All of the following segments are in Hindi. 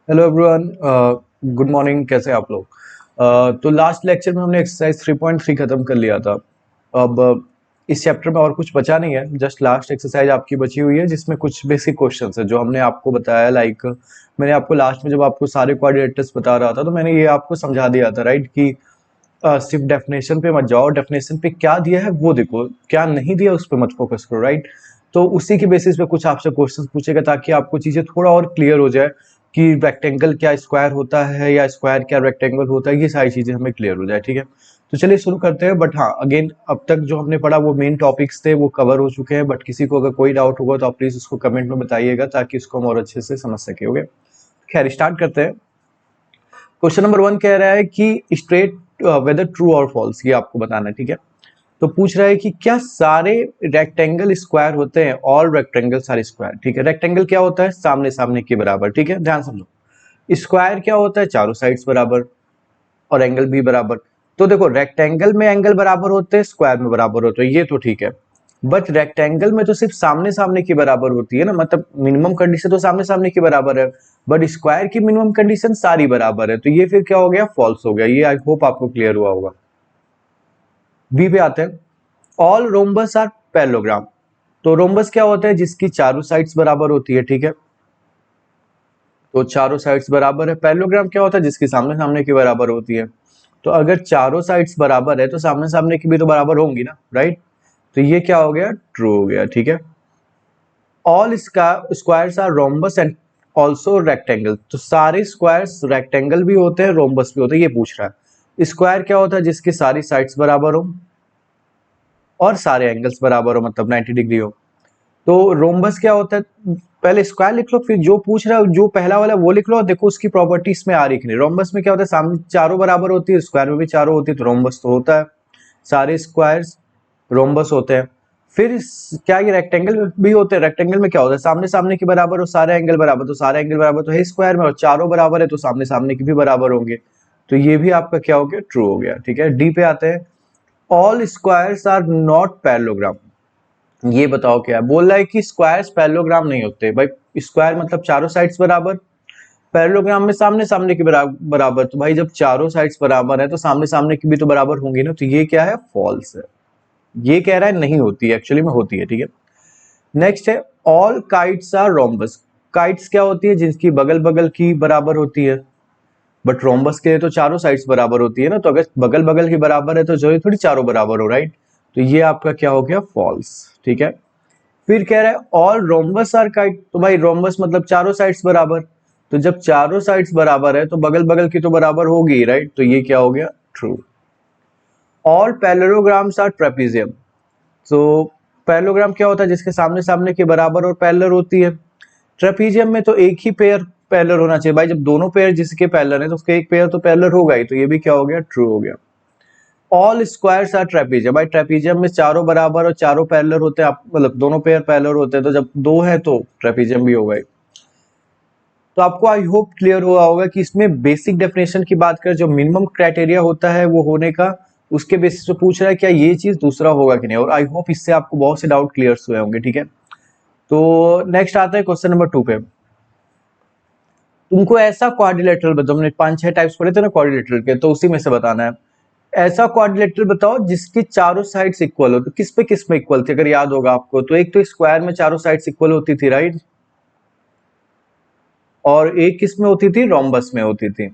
Hello everyone, good morning. कैसे हैं आप लोग? तो लास्ट लेक्चर में हमने एक्सरसाइज 3.3 खत्म कर लिया था। अब इस चैप्टर में और कुछ बचा नहीं है, जस्ट लास्ट एक्सरसाइज आपकी बची हुई है जिसमें कुछ बेसिक क्वेश्चंस है जो हमने आपको बताया। लाइक मैंने आपको लास्ट में जब आपको सारे कोऑर्डिनेटर्स बता रहा था तो मैंने ये आपको समझा दिया था, राइट? कि सिर्फ डेफिनेशन पे मत जाओ, डेफिनेशन पे क्या दिया है वो देखो, क्या नहीं दिया उस पर मत फोकस करो, राइट? तो उसी के बेसिस पे कुछ आपसे क्वेश्चंस पूछेगा ताकि आपको चीजें थोड़ा और क्लियर हो जाए कि रेक्टेंगल क्या स्क्वायर होता है या स्क्वायर क्या रेक्टेंगल होता है। ये सारी चीजें हमें क्लियर हो जाए, ठीक है? तो चलिए शुरू करते हैं। बट हाँ, अगेन अब तक जो हमने पढ़ा वो मेन टॉपिक्स थे, वो कवर हो चुके हैं। बट किसी को अगर कोई डाउट होगा तो आप प्लीज उसको कमेंट में बताइएगा ताकि उसको हम और अच्छे से समझ सके। ओके, खैर स्टार्ट करते हैं। क्वेश्चन नंबर 1 कह रहा है कि स्ट्रेट वेदर ट्रू और फॉल्स, ये आपको बताना है, ठीक है? तो पूछ रहा है कि क्या सारे रेक्टेंगल स्क्वायर होते हैं? ऑल रेक्टेंगल्स आर स्क्वायर, ठीक है? रेक्टेंगल क्या होता है? सामने सामने के बराबर, ठीक है? ध्यान समझो। स्क्वायर क्या होता है? चारों साइड्स बराबर और एंगल भी बराबर। तो देखो, रेक्टेंगल में एंगल बराबर होते हैं, स्क्वायर में बराबर होते हैं, ये तो ठीक है। बट रेक्टेंगल में तो सिर्फ सामने सामने की बराबर होती है ना, मतलब मिनिमम कंडीशन तो सामने सामने की बराबर है। बट स्क्वायर की मिनिमम कंडीशन सारी बराबर है, तो ये फिर क्या हो गया? फॉल्स हो गया। ये आई होप आपको क्लियर हुआ होगा। बी पे आते हैं। All rhombus are parallelogram. तो रोम्बस क्या होता है? जिसकी चारों साइड्स बराबर होती है, ठीक है? तो चारों साइड्स बराबर है। पैरेललोग्राम क्या होता है? जिसकी सामने सामने की बराबर होती है। तो अगर चारों साइड्स बराबर है तो सामने सामने की भी तो बराबर होंगी ना, राइट? तो ये क्या हो गया? ट्रू हो गया, ठीक है? All squares are rhombus and also rectangle. तो सारे स्क्वायर्स रेक्टेंगल भी होते हैं, रोम्बस भी होते हैं, ये पूछ रहा है। स्क्वायर क्या होता है? जिसकी सारी साइड्स बराबर हो और सारे एंगल्स बराबर हो, मतलब 90 डिग्री हो। तो रोम्बस क्या होता है? पहले स्क्वायर लिख लो, फिर जो पूछ रहा है जो पहला वाला वो लिख लो। देखो उसकी प्रॉपर्टीज में आ रही कि नहीं। रोम्बस में क्या होता है? सामने चारों बराबर होती है, स्क्वायर में भी चारों होती है, तो रोम्बस तो होता है। सारे स्क्वायर्स रोम्बस होते हैं। फिर क्या ये रेक्टेंगल भी होते हैं? रेक्टेंगल में क्या होता है? सामने सामने के बराबर और सारे एंगल बराबर, तो सारे एंगल बराबर तो है स्क्वायर में, और चारों बराबर है तो सामने सामने के भी बराबर होंगे। तो ये भी आपका क्या हो गया? ट्रू हो गया, ठीक है? डी पे आते हैं। All squares are not parallelogram. ये बताओ क्या है? बोल रहा है कि स्क्वायर्स पैरेललोग्राम नहीं होते। भाई स्क्वायर मतलब चारों साइड्स बराबर, पैरेललोग्राम में सामने सामने के बराबर। तो भाई जब चारों साइड्स बराबर है तो सामने सामने की भी तो बराबर होंगी ना, तो ये क्या है? फॉल्स है। ये कह रहा है नहीं होती है, एक्चुअली में होती है, ठीक है? नेक्स्ट है all kites are rhombus. Kites क्या होती है? जिनकी बगल बगल की बराबर होती है। बट रोम्बस के लिए तो चारों साइड्स बराबर होती है ना, तो अगर बगल बगल की बराबर है तो जरूरी थोड़ी चारों बराबर हो, राइट? तो ये आपका क्या हो गया? फॉल्स, ठीक है? फिर कह रहा है ऑल रोम्बस आर काइट। तो भाई रोम्बस मतलब चारों साइड्स बराबर। तो जब चारों साइड्स बराबर है तो बगल बगल की तो बराबर होगी, राइट? तो ये क्या हो गया? True. All parallelograms are trapezium. तो पैरेललोग्राम क्या होता है? जिसके सामने सामने के बराबर और पैरेलल होती है। ट्रेपीजियम में तो एक ही पेयर पैरेलल होना चाहिए। भाई जब दोनों पेयर जिसके पैरेलल है तो उसके एक पेयर तो पैरेलल होगा ही, तो ये भी क्या हो गया? ट्रू हो गया। All squares are trapezium. भाई ट्रेपीजियम में चारों बराबर और चारों पैरेलल होते हैं, मतलब दोनों पेयर पैरेलल होते हैं, तो जब दो है तो ट्रेपीजियम भी होगा ही। तो आपको आई होप क्लियर हुआ होगा कि इसमें बेसिक डेफिनेशन की बात करें, जो मिनिमम क्राइटेरिया होता है वो होने का, उसके बेसिस पे पूछ रहा है क्या ये चीज दूसरा होगा कि नहीं। और आई होप इससे आपको बहुत से डाउट क्लियर हुए होंगे, ठीक है? तो नेक्स्ट आता है क्वेश्चन नंबर 2 पे। तुमको ऐसा क्वाड्रिलेटरल बताओ, हमने 5-6 टाइप्स पढ़े थे ना क्वाड्रिलेटरल के, तो उसी में से बताना है। ऐसा क्वाड्रिलेटरल बताओ जिसकी चारों साइड्स इक्वल हो। तो किस में इक्वल थी? अगर याद होगा आपको तो एक तो स्क्वायर में चारों साइड्स इक्वल होती थी, राइट? और एक किस में होती थी? रोम्बस में होती थी।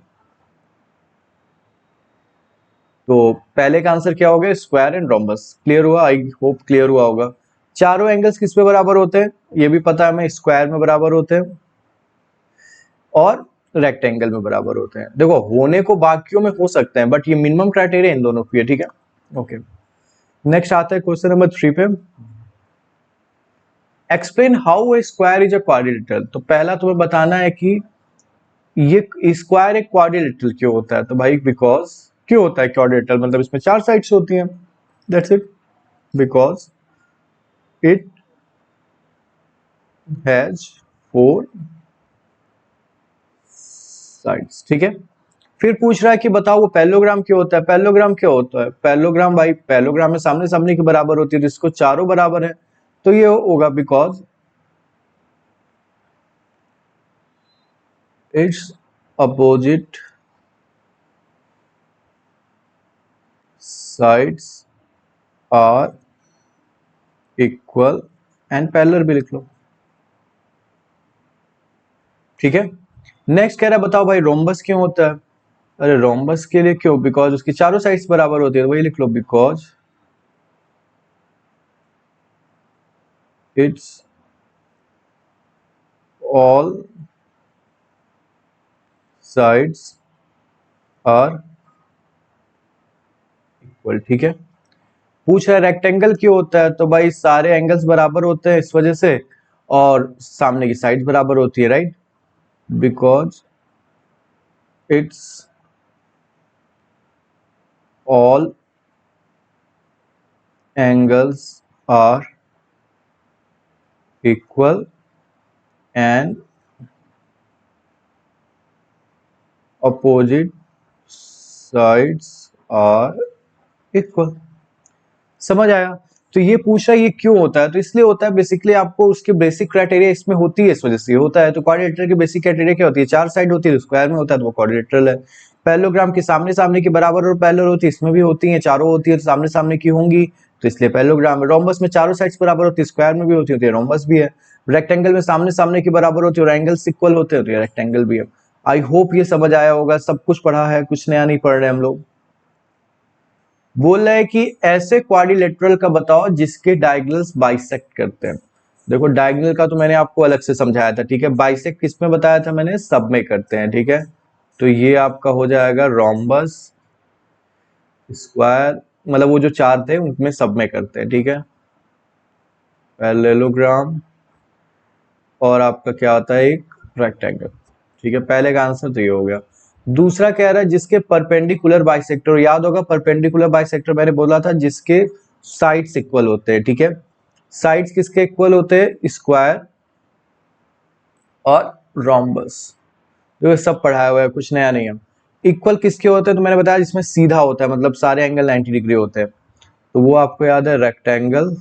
तो पहले का आंसर क्या हो गया? Square and rhombus. क्लियर हुआ? आई होप क्लियर हुआ होगा। चारों एंगल्स किस में बराबर होते हैं? ये भी पता है हमें, स्क्वायर में बराबर होते हैं और रेक्टेंगल में बराबर होते हैं। देखो होने को बाकियों में हो सकते हैं, बट ये मिनिमम क्राइटेरिया इन दोनों की है, ठीक है? ओके, नेक्स्ट आता है क्वेश्चन नंबर 3 पे। Explain how a square is a quadrilateral. तो पहला तुम्हें बताना है कि ये स्क्वायर एक क्वाड्रिलेटरल क्यों होता है। तो भाई बिकॉज क्यों होता है क्वाड्रिलेटरल? मतलब इसमें चार साइड्स होती हैं, that's it. Because it has 4 sides, ठीक है? फिर पूछ रहा है कि बताओ वो पैरेललोग्राम क्यों होता है। पैरेललोग्राम क्यों होता है? पैरेललोग्राम भाई, पैरेललोग्राम में सामने सामने के बराबर होती है, तो इसको चारों बराबर है, तो ये होगा because its opposite sides are equal and parallel भी लिख लो, ठीक है। नेक्स्ट कह रहा है बताओ भाई रोम्बस क्यों होता है। अरे रोम्बस के लिए क्यों, बिकॉज उसकी चारों साइड्स बराबर होती है, वही लिख लो, because it's all sides are equal, ठीक है। पूछ रहा है रेक्टेंगल क्यों होता है, तो भाई सारे एंगल्स बराबर होते हैं इस वजह से, और सामने की साइड बराबर होती है, right, because it's all angles are equal and opposite sides are equal। समझ आया। तो ये पूछा ये क्यों होता है, तो इसलिए होता है बेसिकली आपको उसके बेसिक क्राइटेरिया इसमें होती है, इस वजह से होता है। तो क्वाड्रिलेटरल की बेसिक क्राइटेरिया क्या होती है, चार साइड होती है, स्क्वायर में होता है तो वो क्वाड्रिलेटरल है। पैरेललोग्राम की सामने सामने की बराबर और पैरेलल होती है, इसमें भी होती है, चारों होती है तो सामने सामने की होंगी, तो इसलिए पैरेललोग्राम है। रोम्बस में चारों साइड्स बराबर होती है, स्क्वायर में भी होती है, रोम्बस भी है। रेक्टेंगल में सामने सामने की बराबर होती है और एंगल्स इक्वल होते हैं, तो ये रेक्टेंगल भी है। आई होप ये समझ आया होगा, सब कुछ पढ़ा है, कुछ नया नहीं पढ़ रहे हम लोग। बोल रहा है कि ऐसे क्वाड्रिलेटरल का बताओ जिसके डायगोनल्स बाइसेक्ट करते हैं। देखो डायगोनल का तो मैंने आपको अलग से समझाया था, ठीक है। बाइसेक्ट किसमें बताया था मैंने, सब में करते हैं, ठीक है। तो ये आपका हो जाएगा रोम्बस, स्क्वायर, मतलब वो जो चार थे उनमें सब में करते हैं, ठीक है। पैरेललोग्राम और आपका क्या आता है, एक रेक्टेंगल, ठीक है। पहले का आंसर तो ये हो गया। दूसरा कह रहा है जिसके परपेंडिकुलर बाइसेक्टर, याद होगा परपेंडिकुलर बाइसेक्टर मैंने बोला था जिसके साइड्स इक्वल होते हैं, ठीक है। साइड्स किसके इक्वल होते हैं, स्क्वायर और रोम्बस। तो ये सब पढ़ाया हुआ है, कुछ नया नहीं है। इक्वल किसके होते हैं, तो मैंने बताया जिसमें सीधा होता है, मतलब सारे एंगल 90 डिग्री होते हैं, तो वो आपको याद है रेक्टेंगल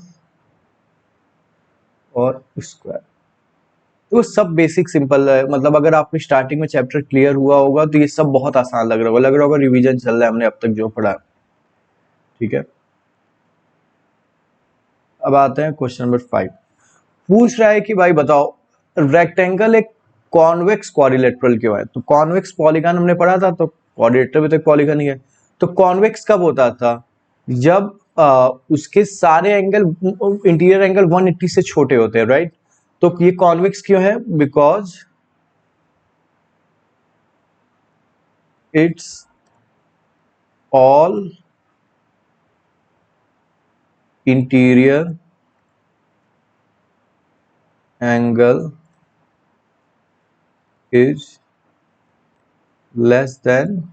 और स्क्वायर। तो सब बेसिक सिंपल है, मतलब अगर आपको स्टार्टिंग में चैप्टर क्लियर हुआ होगा तो ये सब बहुत आसान लग रहा होगा रिवीजन चल रहा है हमने अब तक जो पढ़ा, ठीक है। अब आते हैं क्वेश्चन नंबर 5। पूछ रहा है कि भाई बताओ रेक्टेंगल एक कॉन्वेक्स क्वाड्रिलेटरल क्यों है। तो कॉन्वेक्स पॉलीगन हमने पढ़ा था, तो क्वाड्रिलेटरल भी तो पॉलीगन ही है। तो कॉन्वेक्स कब होता था, जब उसके सारे एंगल इंटीरियर एंगल 180 से छोटे होते हैं, राइट। तो ये कॉन्वेक्स क्यों है, because it's all interior angle is less than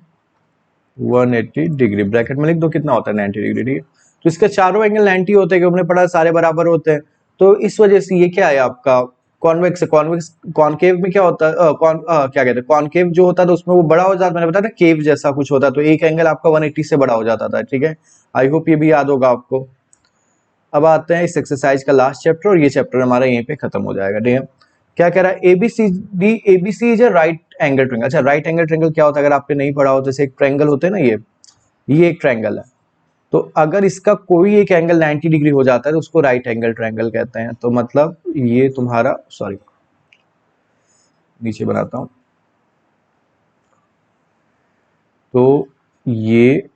180 degree. Bracket में लिख दो कितना होता है, 90 डिग्री, ठीक है। तो इसके चारों एंगल 90 होते हैं, हमने पढ़ा सारे बराबर होते हैं, तो इस वजह से ये क्या है आपका कॉन्वेक्स। कॉन्वेक्स कॉनकेव में क्या होता है, क्या कहते हैं, कॉनकेव जो होता है तो उसमें वो बड़ा हो जाता, मैंने बताया था केव जैसा कुछ होता है, तो एक एंगल आपका 180 से बड़ा हो जाता था, ठीक है। आई होप ये भी याद होगा आपको। अब आते हैं इस एक्सरसाइज का लास्ट चैप्टर, और ये चैप्टर हमारा यहीं पे खत्म हो जाएगा, ठीक है। क्या कह रहा है, ABC is a right angle triangle. अच्छा, राइट एंगल ट्रायंगल क्या होता है, अगर आपने नहीं पढ़ा हो, जैसे एक ट्रायंगल होते हैं ना, ये एक ट्रायंगल है, तो अगर इसका कोई एक एंगल 90 डिग्री हो जाता है तो उसको राइट एंगल ट्रायंगल कहते हैं। तो मतलब ये तुम्हारा, सॉरी नीचे बनाता हूं, तो ये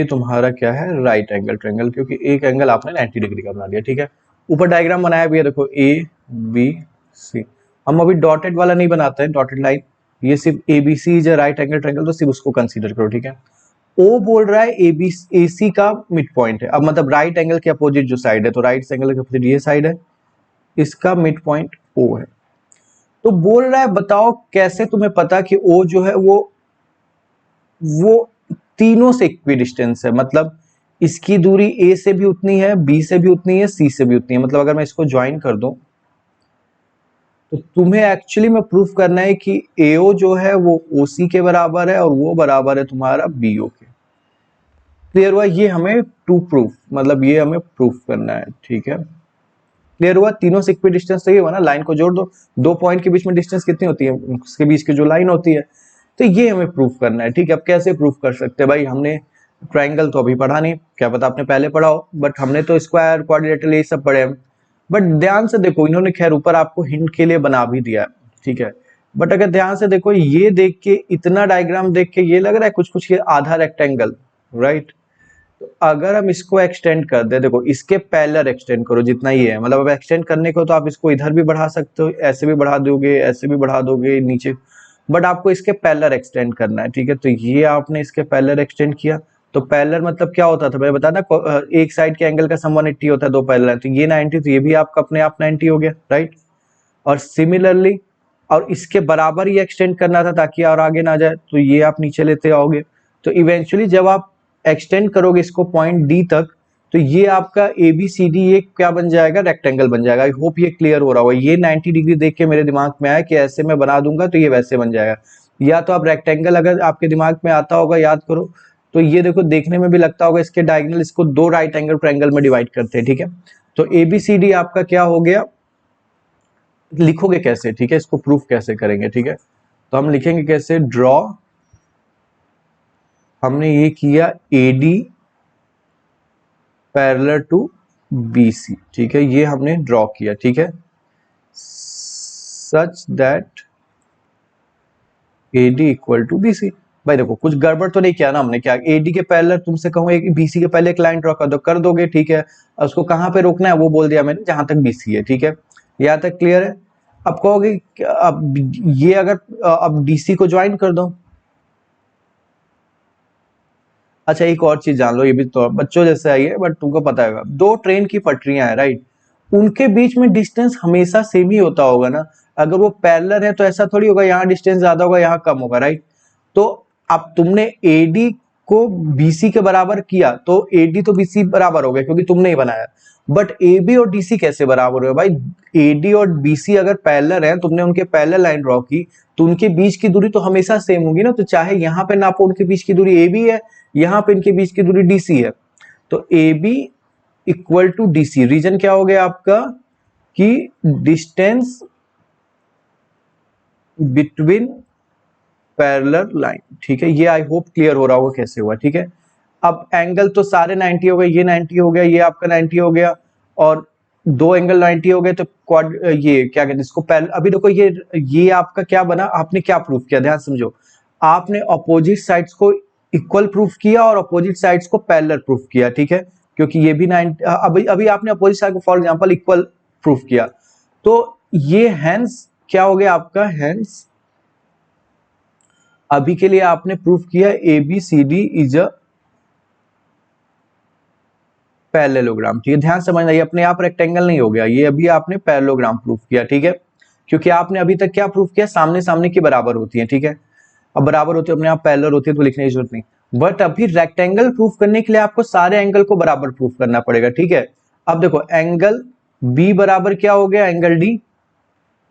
तुम्हारा क्या है, राइट एंगल ट्रायंगल, क्योंकि एक एंगल आपने 90 डिग्री का बना दिया, ठीक है। ऊपर डायग्राम बनाया भी है, देखो ए बी सी। हम अभी डॉटेड वाला नहीं बनाते हैं, डॉटेड लाइन, ये सिर्फ ABC is a right angle triangle, तो सिर्फ उसको कंसीडर करो, ठीक है। ओ बोल रहा है एसी का मिड पॉइंट है, अब मतलब राइट एंगल के अपोजिट जो साइड है, तो राइट एंगल के अपोजिट ये साइड है, इसका मिड पॉइंट ओ है। तो बोल रहा है बताओ कैसे तुम्हें पता कि ओ जो है वो तीनों से इक्वी डिस्टेंस है, मतलब इसकी दूरी ए से भी उतनी है, बी से भी उतनी है, सी से भी उतनी है। मतलब अगर मैं इसको ज्वाइन कर दूं तो तुम्हें एक्चुअली में प्रूफ करना है कि एओ जो है वो ओसी के बराबर है और वो बराबर है तुम्हारा बीओ के। क्लियर हुआ, ये हमें टू प्रूफ, मतलब ये हमें प्रूफ करना है, ठीक है। क्लियर हुआ? तीनों से इक्वी डिस्टेंस चाहिए हुआ ना, लाइन को जोड़ दो, दो पॉइंट के बीच में डिस्टेंस कितनी होती है, उसके बीच की जो लाइन होती है। तो ये हमें प्रूफ करना है, ठीक है। अब कैसे प्रूफ कर सकते हैं भाई, हमने ट्राइंगल तो अभी पढ़ा नहीं, क्या पता आपने पहले पढ़ा हो, बट हमने तो स्क्वायर क्वाड्रिलेटरल ये सब पढ़े हैं। बट ध्यान से देखो, इन्होंने खैर ऊपर आपको हिंट के लिए बना भी दिया है, ठीक है। बट अगर ध्यान से देखो, ये देख के, इतना डायग्राम देख के ये लग रहा है कुछ कुछ ये आधा रेक्टेंगल, राइट। तो अगर हम इसको एक्सटेंड कर दे, देखो इसके पैरेलल एक्सटेंड करो जितना ये है, मतलब अब एक्सटेंड करने को तो आप इसको इधर भी बढ़ा सकते हो, ऐसे भी बढ़ा दोगे, ऐसे भी बढ़ा दोगे नीचे, बट आपको इसके पैरेलल एक्सटेंड करना है, ठीक है। तो ये आपने इसके पैरेलल एक्सटेंड किया, तो पैरेलल मतलब क्या होता था भाई बता ना, एक साइड के एंगल का सम 180 होता है, दो पैरेलल, तो ये 90, तो ये भी आपका अपने आप 90 हो गया, राइट। और सिमिलरली, और इसके बराबर ही एक्सटेंड करना था ताकि और आगे ना जाए, तो ये आप नीचे लेते आओगे। तो इवेंचुअली जब आप एक्सटेंड करोगे इसको पॉइंट डी तक, तो ये आपका ए बी सी डी ये क्या बन जाएगा, रेक्टेंगल बन जाएगा। आई होप ये क्लियर हो रहा होगा। ये 90 डिग्री देख के मेरे दिमाग में आया कि ऐसे मैं बना दूंगा तो ये वैसे बन जाएगा, या तो आप रेक्टेंगल अगर आपके दिमाग में आता होगा याद करो, तो ये देखो देखने में भी लगता होगा, इसके डायगोनल इसको दो राइट एंगल ट्रायंगल में डिवाइड करते हैं, ठीक है। तो ए बी सी डी आपका क्या हो गया, लिखोगे कैसे, ठीक है, इसको प्रूफ कैसे करेंगे, ठीक है। तो हम लिखेंगे कैसे, ड्रॉ, हमने ये किया A D parallel to B C, ठीक है, ये हमने ड्रॉ किया, ठीक है, such that A D equal to B C. भाई देखो कुछ गड़बड़ तो नहीं किया ना हमने, क्या ए डी के पैरेलल तुमसे कहूँ एक बी सी के पहले एक लाइन ड्रॉ कर दो, कर दोगे, ठीक है। उसको कहाँ पे रोकना है वो बोल दिया मैंने, जहां तक बी सी है, ठीक है, यहाँ तक क्लियर है। अब कहोगे अब ये अगर अब डीसी को ज्वाइन कर दो। अच्छा एक और चीज जान लो, ये भी तो बच्चों जैसे आई है बट तुमको पता है, दो ट्रेन की पटरियां है, राइट, उनके बीच में डिस्टेंस हमेशा सेम ही होता होगा ना। अगर वो पैरेलल है तो ऐसा थोड़ी होगा यहाँ डिस्टेंस ज्यादा होगा यहाँ कम होगा, राइट। तो अब तुमने एडी को बीसी के बराबर किया तो एडी तो बीसी बराबर हो गया क्योंकि तुमने ही बनाया, बट ए बी और डीसी कैसे बराबर हुए भाई, एडी और बीसी अगर पैरेलल हैं, तुमने उनके पैरेलल लाइन ड्रॉ की तो उनके बीच की दूरी तो हमेशा सेम होगी ना। तो चाहे यहाँ पे नापो उनके बीच की दूरी ए बी है, यहाँ पे इनके बीच की दूरी डीसी है, तो A B equal to DC. Reason क्या हो गया आपका कि डिस्टेंस बिटवीन पैरेलल लाइन, ठीक है। ये आई होप क्लियर हो रहा होगा कैसे हुआ, ठीक है। अब एंगल तो सारे 90 हो गए, ये 90 हो गया, ये आपका 90 हो गया, और दो एंगल 90 हो गए, तो क्वाड ये क्या कहते हैं इसको पैरेलल। अभी देखो ये आपका क्या बना, आपने क्या प्रूफ किया, ध्यान समझो, आपने अपोजिट साइड्स को इक्वल प्रूफ किया और अपोजिट साइड्स को पैरेलल प्रूफ किया, ठीक है, क्योंकि ये भी 90 अभी आपने अपोजिट साइड को फॉर एग्जांपल इक्वल प्रूफ किया, तो ये हेंस क्या हो गया आपका, हेंस अभी के लिए आपने प्रूफ किया A B C D is a parallelogram, ठीक है। ध्यान समझना, ये अपने आप रेक्टेंगल नहीं हो गया, ये अभी आपने पैरेललोग्राम प्रूफ किया, ठीक है, क्योंकि आपने अभी तक क्या प्रूफ किया, सामने सामने की बराबर होती है, ठीक है। अब बराबर होती है अपने आप पैरेलल होती है तो लिखने की जरूरत नहीं, बट अभी रेक्टेंगल प्रूफ करने के लिए आपको सारे एंगल को बराबर प्रूफ करना पड़ेगा, ठीक है। अब देखो एंगल बी बराबर क्या हो गया, एंगल डी,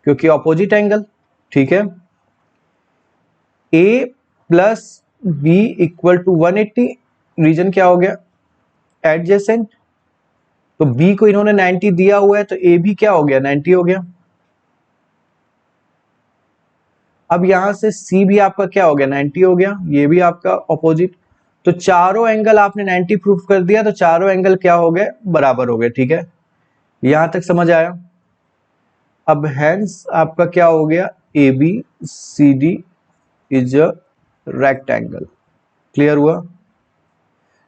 क्योंकि ऑपोजिट एंगल, ठीक है। A plus B equal to 180, reason क्या हो गया, एडजेसेंट, तो बी को इन्होंने 90 दिया हुआ है तो ए भी क्या हो गया, 90 हो गया। अब यहां से सी भी आपका क्या हो गया, 90 हो गया, ये भी आपका ऑपोजिट, तो चारों एंगल आपने 90 प्रूफ कर दिया, तो चारों एंगल क्या हो गए, बराबर हो गए, ठीक है। यहां तक समझ आया। अब हेंस आपका क्या हो गया, A B C D is a rectangle, clear हुआ।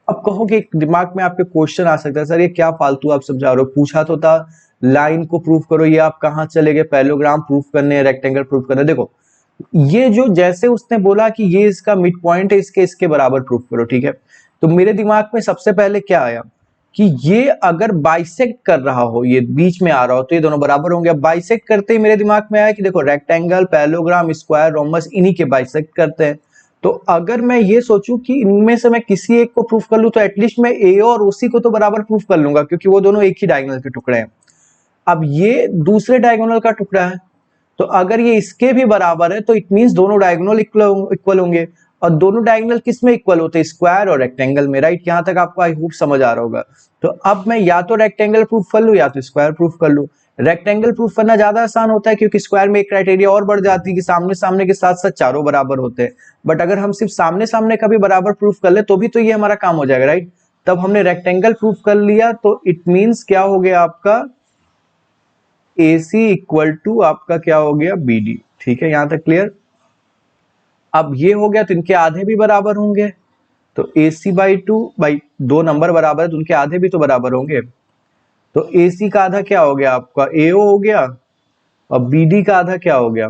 अब कहोगे दिमाग में आपके क्वेश्चन आ सकता है, सर ये क्या फालतू आप समझा रहे हो, पूछा तो था लाइन को प्रूफ करो, ये आप कहां चले गए पैरेललोग्राम प्रूफ करने, रेक्टेंगल प्रूफ करने। देखो ये जो जैसे उसने बोला कि ये इसका मिड पॉइंट है, इसके बराबर प्रूफ करो, ठीक है। तो मेरे दिमाग में सबसे पहले क्या आया कि ये अगर बाइसेक्ट कर रहा हो, ये बीच में आ रहा हो, तो ये दोनों बराबर होंगे। बाइसेक्ट करते ही मेरे दिमाग में आया कि देखो रेक्टेंगल, पैरेललोग्राम, स्क्वायर, रोमबस इन्हीं के बाइसेक्ट करते हैं। तो अगर मैं ये सोचूं कि इनमें से मैं किसी एक को प्रूफ कर लूं, तो एटलीस्ट मैं ए और ओसी को तो बराबर प्रूफ कर लूंगा क्योंकि वो दोनों एक ही डायगोनल के टुकड़े हैं। अब ये दूसरे डायगोनल का टुकड़ा है, तो अगर ये इसके भी बराबर है तो इट मींस दोनों डायगोनल इक्वल होंगे। और दोनों डायगोनल किस में इक्वल होते हैं, स्क्वायर और रेक्टेंगल में, राइट। यहाँ तक आपको आई होप समझ आ रहा होगा। तो अब मैं या तो रेक्टेंगल प्रूफ कर लूँ या तो स्क्वायर प्रूफ कर लूँ। रेक्टेंगल प्रूफ करना ज्यादा आसान होता है क्योंकि स्क्वायर में एक क्राइटेरिया और बढ़ जाती है कि सामने सामने के साथ साथ चारों बराबर होते हैं। बट अगर हम सिर्फ सामने सामने का भी बराबर प्रूफ कर ले तो भी तो ये हमारा काम हो जाएगा, राइट। तब हमने रेक्टेंगल प्रूफ कर लिया तो इट मीन्स क्या हो गया आपका, AC इक्वल टू आपका क्या हो गया, BD। ठीक है, यहां तक क्लियर। अब ये हो गया तो इनके आधे भी बराबर होंगे, तो AC बाई 2 बाई 2 नंबर बराबर है तो उनके आधे भी तो बराबर होंगे। तो AC का आधा क्या हो गया आपका, AO हो गया, और BD का आधा क्या हो गया,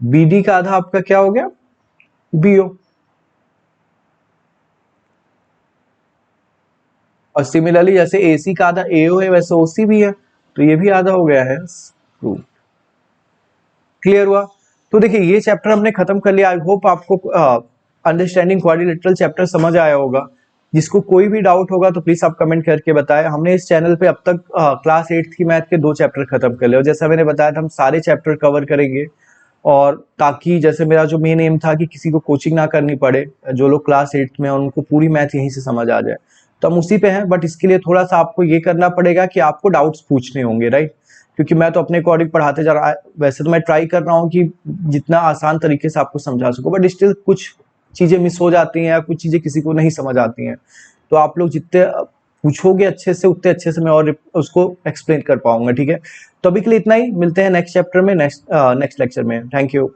BD का आधा आपका क्या हो गया, BO। और सिमिलरली जैसे AC का आधा AO है वैसे OC भी है, तो ये भी आधा हो गया है। प्रूफ क्लियर हुआ। तो देखिए ये चैप्टर हमने खत्म कर लिया। आई होप आपको अंडरस्टैंडिंग क्वाड्रिलेटरल चैप्टर समझ आया होगा। जिसको कोई भी डाउट होगा तो प्लीज आप कमेंट करके बताएं। हमने इस चैनल पे अब तक क्लास 8 की मैथ के 2 चैप्टर खत्म कर लिए, और जैसा मैंने बताया था हम सारे चैप्टर कवर करेंगे। और ताकि जैसे मेरा जो मेन एम था कि किसी को कोचिंग ना करनी पड़े, जो लोग क्लास 8 में उनको पूरी मैथ यहीं से समझ आ जाए, तो हम उसी पे हैं। बट इसके लिए थोड़ा सा आपको ये करना पड़ेगा कि आपको डाउट्स पूछने होंगे, राइट। क्योंकि मैं तो अपने अकॉर्डिंग पढ़ाते जा रहा, वैसे तो मैं ट्राई कर रहा हूँ कि जितना आसान तरीके से आपको समझा सकूं, बट स्टिल कुछ चीजें मिस हो जाती हैं या कुछ चीजें किसी को नहीं समझ आती हैं। तो आप लोग जितने पूछोगे अच्छे से उतने अच्छे से मैं और उसको एक्सप्लेन कर पाऊंगा, ठीक है। तो अभी के लिए इतना ही, मिलते हैं नेक्स्ट चैप्टर में, नेक्स्ट लेक्चर में। Thank you.